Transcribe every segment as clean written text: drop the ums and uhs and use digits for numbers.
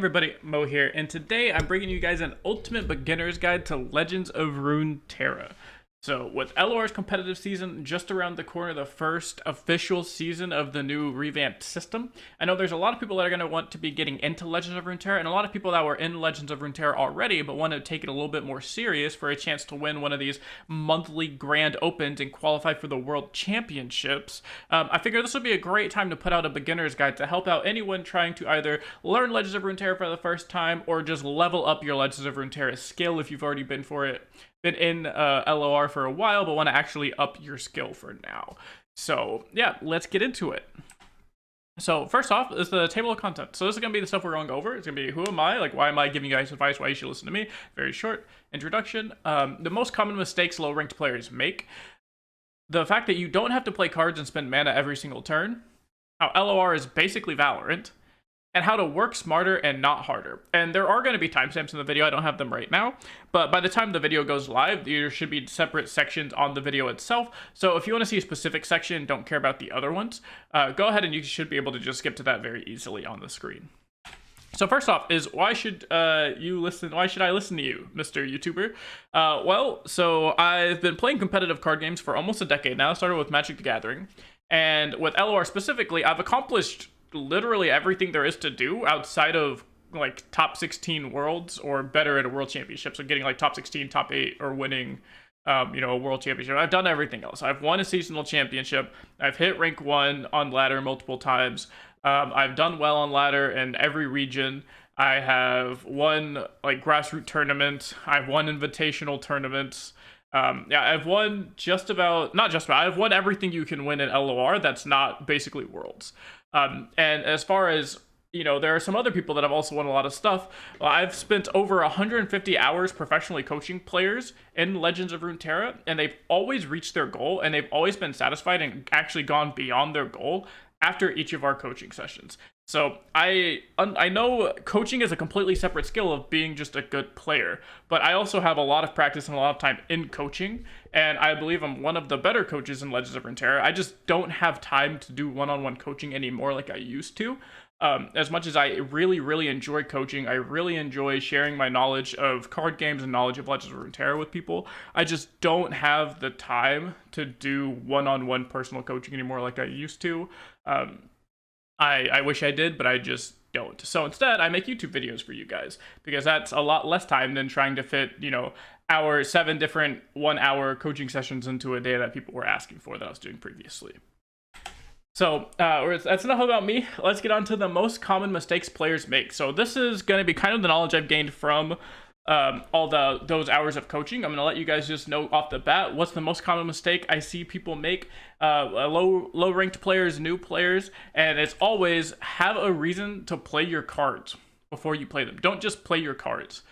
everybody, Mo here, and today I'm bringing you guys an ultimate beginner's guide to Legends of Runeterra. So, with LOR's competitive season just around the corner, the first official season of the new revamped system, I know there's a lot of people that are going to want to be getting into Legends of Runeterra, and a lot of people that were in Legends of Runeterra already, but want to take it a little bit more serious for a chance to win one of these monthly grand opens and qualify for the World Championships. I figure this would be a great time to put out a beginner's guide to help out anyone trying to either learn Legends of Runeterra for the first time, or just level up your Legends of Runeterra skill if you've already been in LOR for a while, but want to actually up your skill for now. So yeah, let's get into it. So first off is the table of content. So this is going to be the stuff we're going over. It's going to be who am I, like why am I giving you guys advice, why you should listen to me. Very short introduction. The most common mistakes low ranked players make. The fact that you don't have to play cards and spend mana every single turn. How LOR is basically Valorant. And how to work smarter and not harder. And there are going to be timestamps in the video. I don't have them right now, but by the time the video goes live, there should be separate sections on the video itself. So if you want to see a specific section, don't care about the other ones, go ahead and you should be able to just skip to that very easily on the screen. So first off is why should you listen? Why should I listen to you, Mr. YouTuber? Well, so I've been playing competitive card games for almost a decade now. I started with Magic the Gathering, and with LOR specifically, I've accomplished literally everything there is to do outside of like top 16 worlds or better at a world championship. So getting like top 16, top 8, or winning a world championship. I've done everything else. I've won a seasonal championship. I've hit rank 1 on ladder multiple times. I've done well on ladder in every region. I have won like grassroots tournaments. I've won invitational tournaments. I've won I've won everything you can win in LOR that's not basically worlds. And as far as, there are some other people that have also won a lot of stuff. I've spent over 150 hours professionally coaching players in Legends of Runeterra, and they've always reached their goal, and they've always been satisfied and actually gone beyond their goal after each of our coaching sessions. So I know coaching is a completely separate skill of being just a good player, but I also have a lot of practice and a lot of time in coaching, and I believe I'm one of the better coaches in Legends of Runeterra. I just don't have time to do one-on-one coaching anymore like I used to. As much as I really, really enjoy coaching, I really enjoy sharing my knowledge of card games and knowledge of Legends of Runeterra with people, I just don't have the time to do one-on-one personal coaching anymore like I used to. I wish I did, but I just don't. So instead, I make YouTube videos for you guys, because that's a lot less time than trying to fit, 7 different 1-hour coaching sessions into a day that people were asking for that I was doing previously. So that's enough about me. Let's get on to the most common mistakes players make. So this is going to be kind of the knowledge I've gained from all those hours of coaching. I'm going to let you guys just know off the bat what's the most common mistake I see people make, low ranked players, new players, and it's always have a reason to play your cards before you play them. Don't just play your cards.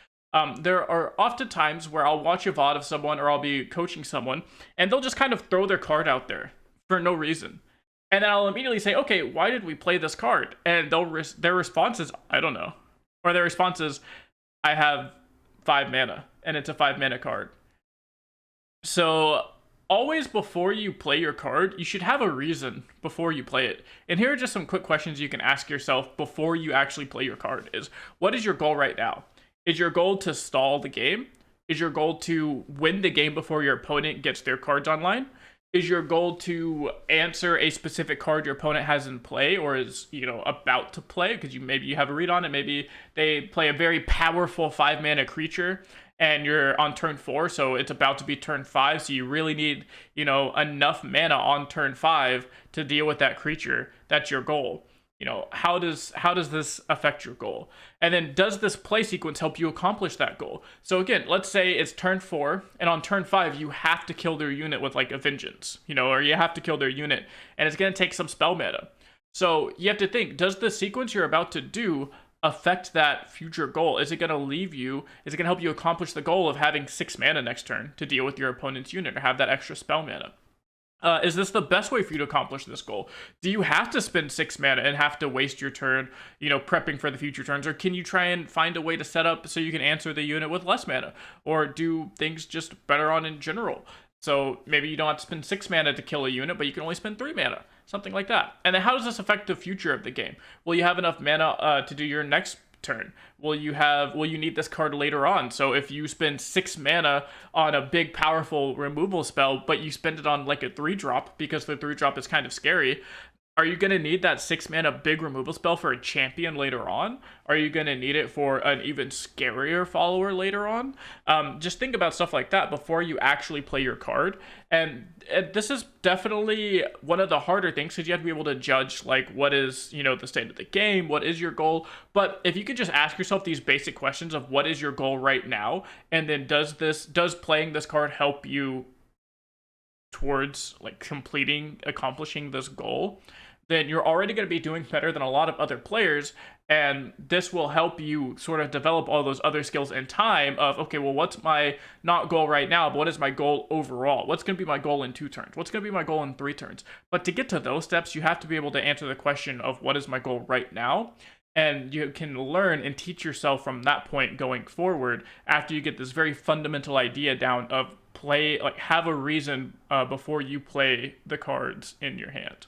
There are often times where I'll watch a VOD of someone, or I'll be coaching someone, and they'll just kind of throw their card out there for no reason. And then I'll immediately say, okay, why did we play this card? And their response is, I don't know. Or their response is, I have 5 mana, and it's a 5 mana card. So always before you play your card, you should have a reason before you play it. And here are just some quick questions you can ask yourself before you actually play your card is, what is your goal right now? Is your goal to stall the game? Is your goal to win the game before your opponent gets their cards online? Is your goal to answer a specific card your opponent has in play, or is, about to play? Because maybe you have a read on it. Maybe they play a very powerful 5 mana creature and you're on turn 4, so it's about to be turn 5. So you really need, enough mana on turn 5 to deal with that creature. That's your goal. How does this affect your goal? And then does this play sequence help you accomplish that goal? So again, let's say it's turn 4, and on turn 5, you have to kill their unit with like a vengeance, or you have to kill their unit, and it's going to take some spell mana. So you have to think, does the sequence you're about to do affect that future goal? Is it going to help you accomplish the goal of having 6 mana next turn to deal with your opponent's unit or have that extra spell mana? Is this the best way for you to accomplish this goal? Do you have to spend 6 mana and have to waste your turn, prepping for the future turns? Or can you try and find a way to set up so you can answer the unit with less mana? Or do things just better on in general? So maybe you don't have to spend 6 mana to kill a unit, but you can only spend 3 mana. Something like that. And then how does this affect the future of the game? Will you have enough mana to do your next turn? Will you need this card later on? So if you spend 6 mana on a big powerful removal spell, but you spend it on like a 3-drop because the 3-drop is kind of scary, are you going to need that 6 mana big removal spell for a champion later on? Are you going to need it for an even scarier follower later on? Just think about stuff like that before you actually play your card. And this is definitely one of the harder things because you have to be able to judge like what is, the state of the game, what is your goal. But if you could just ask yourself these basic questions of what is your goal right now, and then does playing this card help you towards like accomplishing this goal, then you're already going to be doing better than a lot of other players, and this will help you sort of develop all those other skills in time of, okay, well, what's my not goal right now, but what is my goal overall? What's going to be my goal in 2 turns? What's going to be my goal in 3 turns? But to get to those steps, you have to be able to answer the question of what is my goal right now, and you can learn and teach yourself from that point going forward after you get this very fundamental idea down of have a reason before you play the cards in your hand.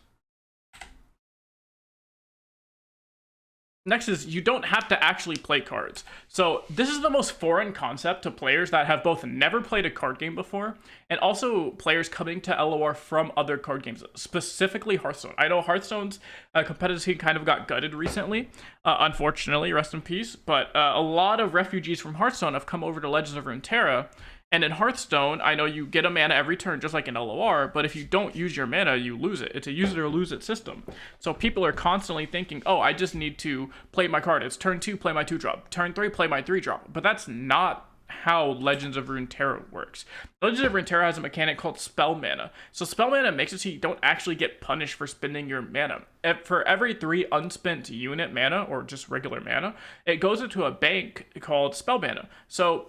Next is you don't have to actually play cards. So this is the most foreign concept to players that have both never played a card game before and also players coming to LOR from other card games, specifically Hearthstone. I know Hearthstone's competitive scene kind of got gutted recently, unfortunately, rest in peace, but a lot of refugees from Hearthstone have come over to Legends of Runeterra. And in Hearthstone, I know you get a mana every turn, just like in LOR, but if you don't use your mana, you lose it. It's a use it or lose it system. So people are constantly thinking, oh, I just need to play my card. It's turn 2, play my 2-drop. Turn 3, play my 3-drop. But that's not how Legends of Runeterra works. Legends of Runeterra has a mechanic called spell mana. So spell mana makes it so you don't actually get punished for spending your mana. For every 3 unspent unit mana, or just regular mana, it goes into a bank called spell mana. So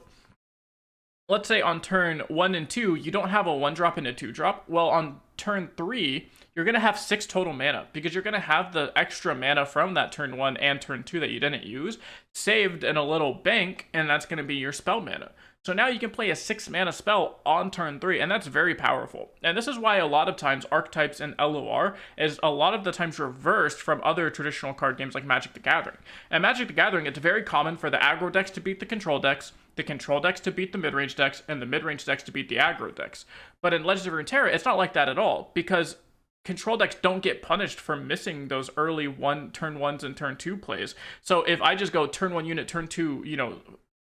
let's say on turn 1 and 2, you don't have a 1-drop and a 2-drop. Well, on turn 3, you're going to have 6 total mana because you're going to have the extra mana from that turn 1 and turn 2 that you didn't use saved in a little bank, and that's going to be your spell mana. So now you can play a 6 mana spell on turn 3, and that's very powerful. And this is why a lot of times archetypes in LOR is a lot of the times reversed from other traditional card games like Magic the Gathering. And Magic the Gathering, it's very common for the aggro decks to beat the control decks to beat the mid-range decks, and the mid-range decks to beat the aggro decks. But in Legends of Runeterra, it's not like that at all, because control decks don't get punished for missing those early turn 1s and turn 2 plays. So if I just go turn 1 unit, turn 2,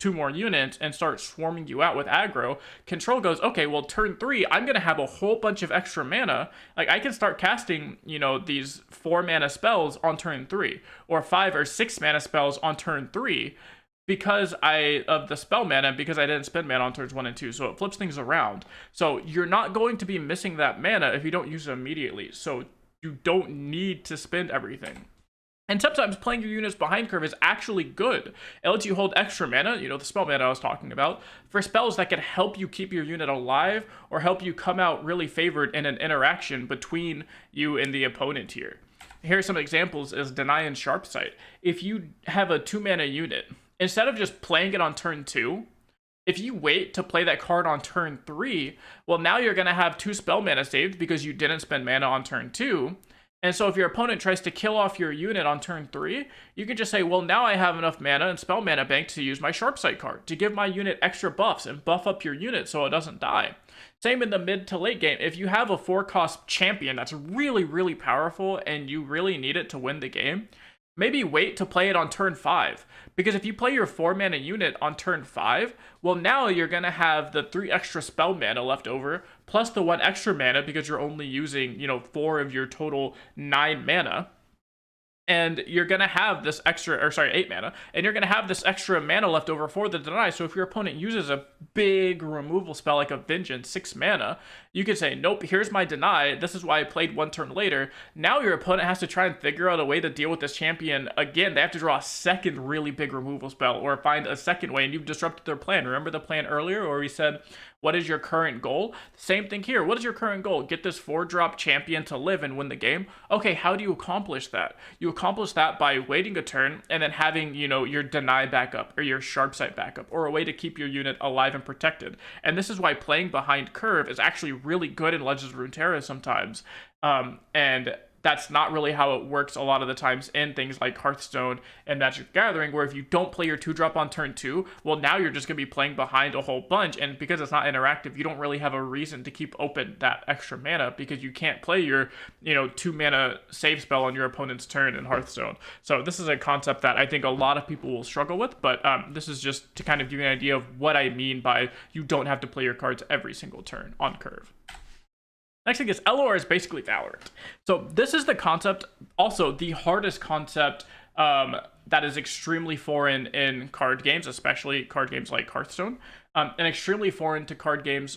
2 more units and start swarming you out with aggro, control goes, okay, well, turn 3, I'm going to have a whole bunch of extra mana. Like, I can start casting, these 4 mana spells on turn 3, or 5 or 6 mana spells on turn 3, because of the spell mana, because I didn't spend mana on turns 1 and 2, so it flips things around. So you're not going to be missing that mana if you don't use it immediately, so you don't need to spend everything. And sometimes playing your units behind curve is actually good. It lets you hold extra mana, the spell mana I was talking about, for spells that can help you keep your unit alive or help you come out really favored in an interaction between you and the opponent here. Here are some examples as Deny and Sharp Sight. If you have a 2 mana unit, instead of just playing it on turn 2, if you wait to play that card on turn 3, well, now you're going to have 2 spell mana saved because you didn't spend mana on turn 2. And so if your opponent tries to kill off your unit on turn 3, you can just say, well, now I have enough mana and spell mana bank to use my Sharp Sight card to give my unit extra buffs and buff up your unit so it doesn't die. Same in the mid to late game. If you have a 4-cost champion that's really, really powerful and you really need it to win the game, maybe wait to play it on turn 5. Because if you play your 4-mana unit on turn 5, well, now you're going to have the 3 extra spell mana left over, plus the 1 extra mana because you're only using, 4 of your total 9 mana. And you're going to have this 8 mana, and you're going to have this extra mana left over for the Deny. So if your opponent uses a big removal spell like a Vengeance, 6 mana, you can say, nope, here's my Deny. This is why I played 1 turn later. Now your opponent has to try and figure out a way to deal with this champion. Again, they have to draw a second really big removal spell or find a second way, and you've disrupted their plan. Remember the plan earlier where we said, what is your current goal? Same thing here. What is your current goal? Get this 4-drop champion to live and win the game. Okay, how do you accomplish that? You accomplish that by waiting a turn and then having, your Deny backup or your Sharp Sight backup or a way to keep your unit alive and protected. And this is why playing behind curve is actually really good in Legends of Runeterra sometimes. And that's not really how it works a lot of the times in things like Hearthstone and Magic the Gathering, where if you don't play your 2-drop on turn 2, well, now you're just going to be playing behind a whole bunch, and because it's not interactive, you don't really have a reason to keep open that extra mana, because you can't play your 2 mana save spell on your opponent's turn in Hearthstone. So this is a concept that I think a lot of people will struggle with, but this is just to kind of give you an idea of what I mean by you don't have to play your cards every single turn on curve. Next thing is LOR is basically Valorant. So this is the concept, also the hardest concept that is extremely foreign in card games, especially card games like Hearthstone, and extremely foreign to card games,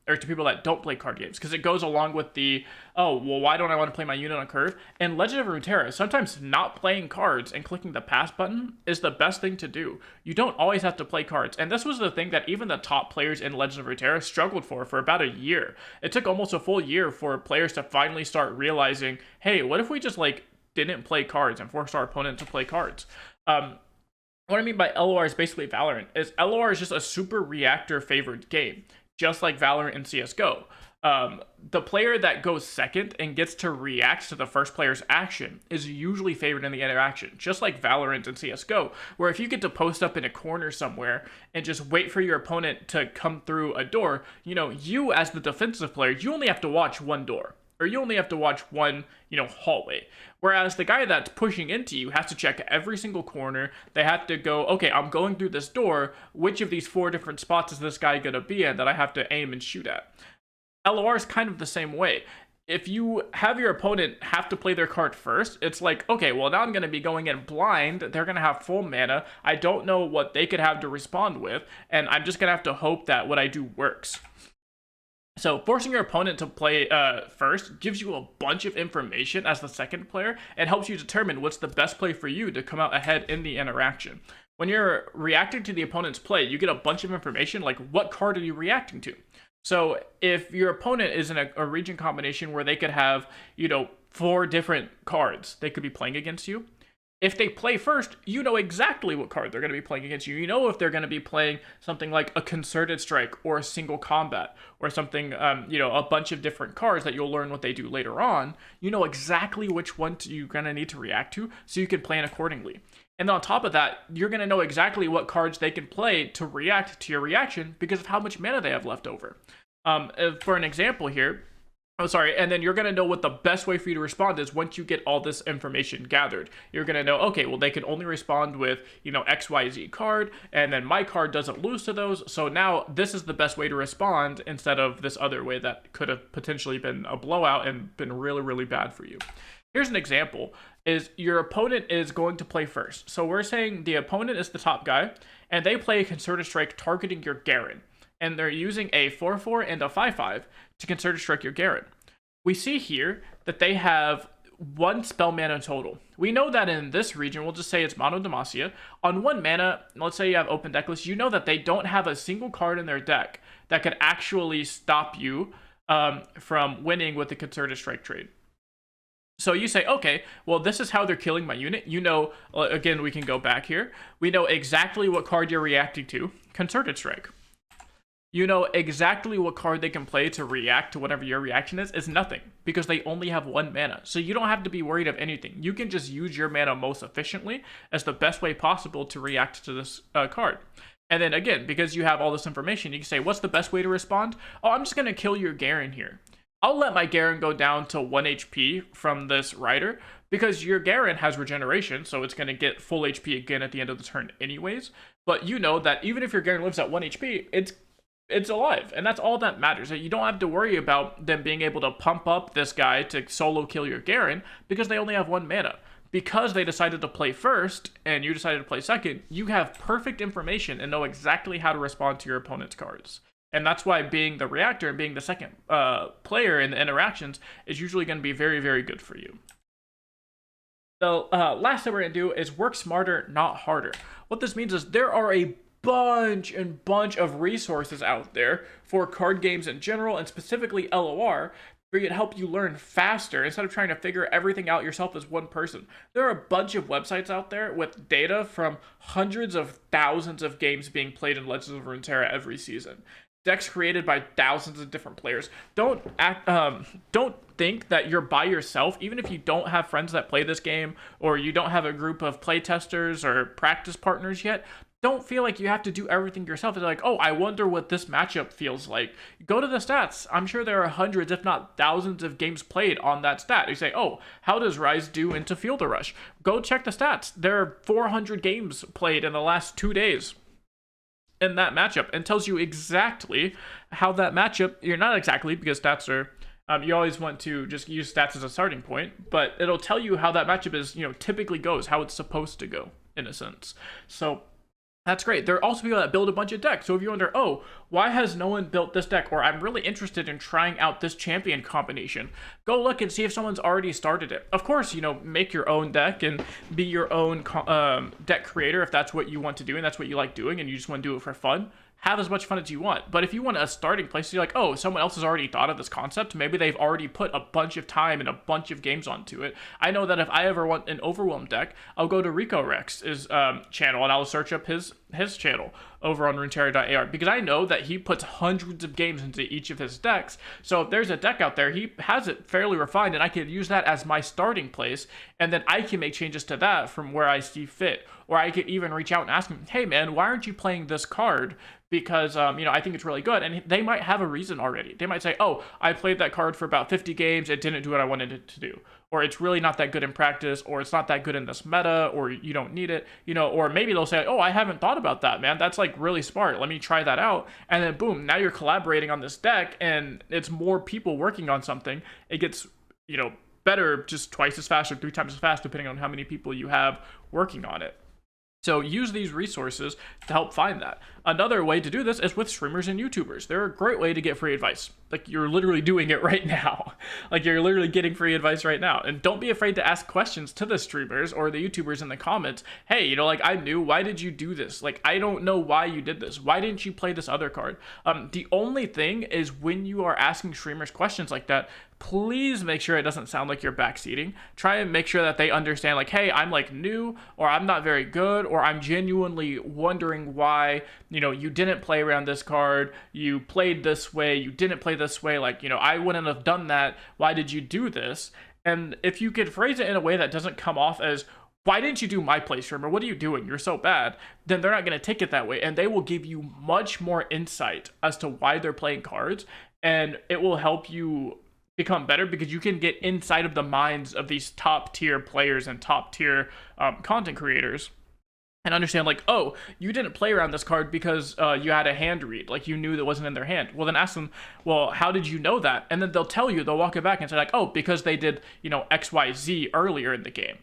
or to people that don't play card games, because it goes along with the, oh, well, why don't I want to play my unit on curve? In Legends of Runeterra, sometimes not playing cards and clicking the pass button is the best thing to do. You don't always have to play cards, and this was the thing that even the top players in Legends of Runeterra struggled for about a year. It took almost a full year for players to finally start realizing, hey, what if we just, like, didn't play cards and forced our opponent to play cards? What I mean by LOR is basically Valorant, is LOR is just a super reactor favored game, just like Valorant and CSGO. The player that goes second and gets to react to the first player's action is usually favored in the interaction, just like Valorant and CSGO, where if you get to post up in a corner somewhere and just wait for your opponent to come through a door, you as the defensive player, you only have to watch one door, or you only have to watch one, hallway. Whereas the guy that's pushing into you has to check every single corner. They have to go, okay, I'm going through this door. Which of these 4 different spots is this guy going to be in that I have to aim and shoot at? LOR is kind of the same way. If you have your opponent have to play their card first, it's like, okay, well, now I'm going to be going in blind. They're going to have full mana. I don't know what they could have to respond with, and I'm just going to have to hope that what I do works. So forcing your opponent to play first gives you a bunch of information as the second player and helps you determine what's the best play for you to come out ahead in the interaction. When you're reacting to the opponent's play, you get a bunch of information, like what card are you reacting to? So if your opponent is in a region combination where they could have, 4 different cards they could be playing against you, if they play first, you know exactly what card they're going to be playing against you. You know if they're going to be playing something like a concerted strike or a single combat or something, a bunch of different cards that you'll learn what they do later on. You know exactly which one you're going to need to react to, so you can plan accordingly. And on top of that, you're going to know exactly what cards they can play to react to your reaction because of how much mana they have left over. For an example here, and then you're going to know what the best way for you to respond is once you get all this information gathered. You're going to know, okay, well, they can only respond with, XYZ card, and then my card doesn't lose to those, so now this is the best way to respond instead of this other way that could have potentially been a blowout and been really, really bad for you. Here's an example, is your opponent is going to play first. So we're saying the opponent is the top guy, and they play a Concerted Strike targeting your Garen. And they're using a 4/4 and a 5/5 to Concerted Strike your Garen. We see here that they have 1 spell mana total. We know that in this region, we'll just say it's Mono Demacia. On 1 mana, let's say you have open deck list, you know that they don't have a single card in their deck that could actually stop you from winning with the Concerted Strike trade. So you say, okay, well, this is how they're killing my unit. Again, we can go back here. We know exactly what card you're reacting to, Concerted Strike. You know exactly what card they can play to react to whatever your reaction is nothing, because they only have 1 mana. So you don't have to be worried of anything. You can just use your mana most efficiently as the best way possible to react to this card. And then again, because you have all this information, you can say, what's the best way to respond? Oh, I'm just going to kill your Garen here. I'll let my Garen go down to 1 HP from this Rider, because your Garen has regeneration, so it's going to get full HP again at the end of the turn anyways. But you know that even if your Garen lives at 1 HP, it's alive, and that's all that matters. You don't have to worry about them being able to pump up this guy to solo kill your Garen, because they only have 1 mana. Because they decided to play first, and you decided to play second, you have perfect information and know exactly how to respond to your opponent's cards. And that's why being the reactor and being the second player in the interactions is usually going to be very, very good for you. The last thing we're going to do is work smarter, not harder. What this means is there are a bunch of resources out there for card games in general, and specifically LOR, where it can help you learn faster instead of trying to figure everything out yourself as one person. There are a bunch of websites out there with data from hundreds of thousands of games being played in Legends of Runeterra every season. decks created by thousands of different players. Don't think that you're by yourself, even if you don't have friends that play this game, or you don't have a group of playtesters or practice partners yet. Don't feel like you have to do everything yourself. It's like, oh, I wonder what this matchup feels like. Go to the stats. I'm sure there are hundreds, if not thousands, of games played on that stat. You say, oh, how does Ryze do into Fielder Rush? Go check the stats. There are 400 games played in the last 2 days in that matchup, and tells you exactly how that matchup, you're not exactly, because stats are, you always want to just use stats as a starting point, but it'll tell you how that matchup is, typically goes, how it's supposed to go, in a sense. So that's great. There are also people that build a bunch of decks. So if you wonder, oh, why has no one built this deck? Or I'm really interested in trying out this champion combination. Go look and see if someone's already started it. Of course, make your own deck and be your own deck creator if that's what you want to do and that's what you like doing and you just want to do it for fun. Have as much fun as you want. But if you want a starting place, you're like, oh, someone else has already thought of this concept. Maybe they've already put a bunch of time and a bunch of games onto it. I know that if I ever want an Overwhelm deck, I'll go to Rico Rex's channel and I'll search up his channel over on runeterra.ar, because I know that he puts hundreds of games into each of his decks. So if there's a deck out there, he has it fairly refined, and I could use that as my starting place, and then I can make changes to that from where I see fit. Or I could even reach out and ask him, hey man, why aren't you playing this card? Because I think it's really good. And they might have a reason already. They might say, oh, I played that card for about 50 games, it didn't do what I wanted it to do. Or it's really not that good in practice, or it's not that good in this meta, or you don't need it, or maybe they'll say, oh, I haven't thought about that, man. That's like really smart. Let me try that out. And then boom, now you're collaborating on this deck, and it's more people working on something. It gets, better just twice as fast or 3 times as fast, depending on how many people you have working on it. So use these resources to help find that. Another way to do this is with streamers and YouTubers. They're a great way to get free advice. Like, you're literally doing it right now. Like, you're literally getting free advice right now. And don't be afraid to ask questions to the streamers or the YouTubers in the comments. Hey, I'm new. Why did you do this? Like, I don't know why you did this. Why didn't you play this other card? The only thing is, when you are asking streamers questions like that, please make sure it doesn't sound like you're backseating. Try and make sure that they understand, like, hey, I'm like new, or I'm not very good, or I'm genuinely wondering why, you didn't play around this card, you played this way, you didn't play this way, like, I wouldn't have done that, why did you do this? And if you could phrase it in a way that doesn't come off as, why didn't you do my play, streamer? What are you doing? You're so bad. Then they're not going to take it that way, and they will give you much more insight as to why they're playing cards, and it will help you become better, because you can get inside of the minds of these top tier players and top tier content creators and understand, like, oh, you didn't play around this card because you had a hand read, like you knew that wasn't in their hand. Well, then ask them, well, how did you know that? And then they'll tell you, they'll walk it back and say, like, oh, because they did, XYZ earlier in the game.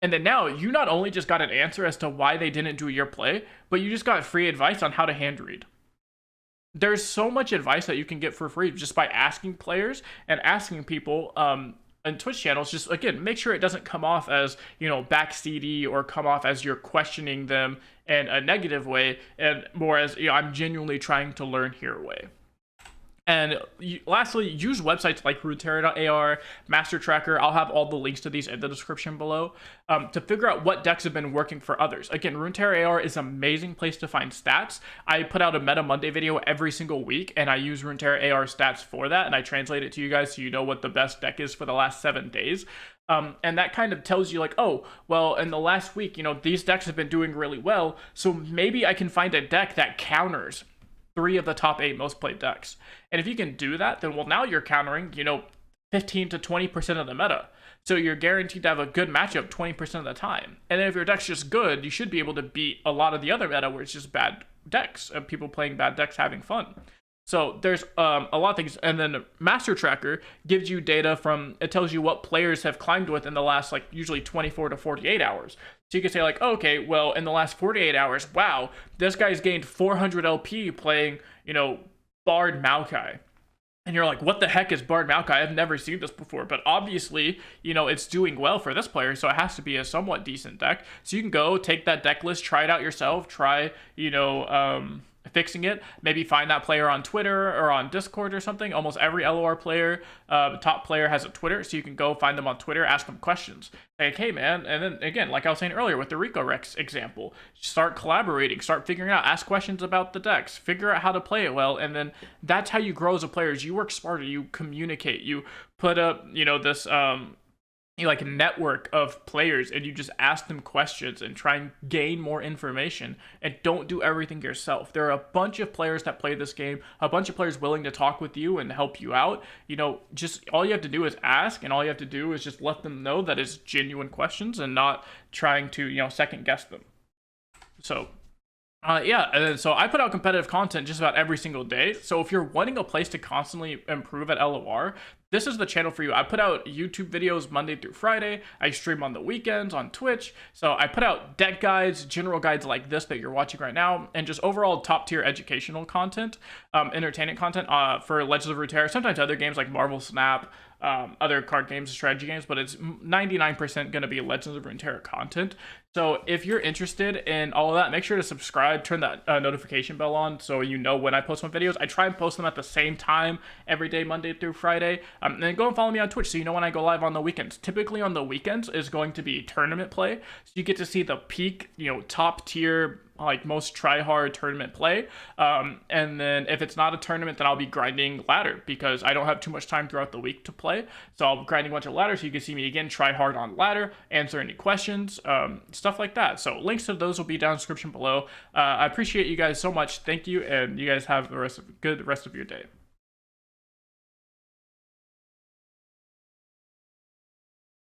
And then now you not only just got an answer as to why they didn't do your play, but you just got free advice on how to hand read. There's so much advice that you can get for free just by asking players and asking people on Twitch channels. Just, again, make sure it doesn't come off as, backseaty, or come off as you're questioning them in a negative way, and more as, I'm genuinely trying to learn here way. And lastly, use websites like Runeterra.ar, Master Tracker. I'll have all the links to these in the description below to figure out what decks have been working for others. Again, Runeterra.ar is an amazing place to find stats. I put out a Meta Monday video every single week, and I use Runeterra.ar stats for that, and I translate it to you guys so you know what the best deck is for the last 7 days. And that kind of tells you, like, oh, well, in the last week, these decks have been doing really well, so maybe I can find a deck that counters 3 of the top 8 most played decks. And if you can do that, then, well, now you're countering, 15 to 20% of the meta. So you're guaranteed to have a good matchup 20% of the time. And then if your deck's just good, you should be able to beat a lot of the other meta where it's just bad decks, of people playing bad decks having fun. So there's a lot of things. And then Master Tracker gives you data from, it tells you what players have climbed with in the last, like, usually 24 to 48 hours. So you can say, like, okay, well, in the last 48 hours, wow, this guy's gained 400 LP playing, Bard Maokai. And you're like, what the heck is Bard Maokai? I've never seen this before. But obviously, it's doing well for this player, so it has to be a somewhat decent deck. So you can go take that deck list, try it out yourself, try, fixing it, maybe find that player on Twitter or on Discord or something. Almost every LOR player, top player, has a Twitter, so you can go find them on Twitter, ask them questions. Like, hey man, and then again, like I was saying earlier with the Rico Rex example, start collaborating, start figuring out, ask questions about the decks, figure out how to play it well, and then that's how you grow as a player. Is you work smarter, you communicate, you put up, this like a network of players, and you just ask them questions and try and gain more information, and don't do everything yourself. There are a bunch of players that play this game, a bunch of players willing to talk with you and help you out. Just all you have to do is ask, and all you have to do is just let them know that it's genuine questions and not trying to second guess them. So yeah, and then, so I put out competitive content just about every single day. So if you're wanting a place to constantly improve at LOR, this is the channel for you. I put out YouTube videos Monday through Friday. I stream on the weekends on Twitch. So I put out deck guides, general guides like this that you're watching right now, and just overall top tier educational content, entertainment content for Legends of Runeterra, sometimes other games like Marvel Snap, other card games, strategy games, but it's 99% going to be Legends of Runeterra content. So if you're interested in all of that, make sure to subscribe, turn that notification bell on so you know when I post my videos. I try and post them at the same time every day, Monday through Friday. And then go and follow me on Twitch so you know when I go live on the weekends. Typically on the weekends is going to be tournament play. So you get to see the peak, top tier, like most try-hard tournament play. And then if it's not a tournament, then I'll be grinding ladder because I don't have too much time throughout the week to play. So I'll be grinding a bunch of ladder so you can see me again, try hard on ladder, answer any questions, stuff like that. So links to those will be down in the description below. I appreciate you guys so much. Thank you, and you guys have the good rest of your day.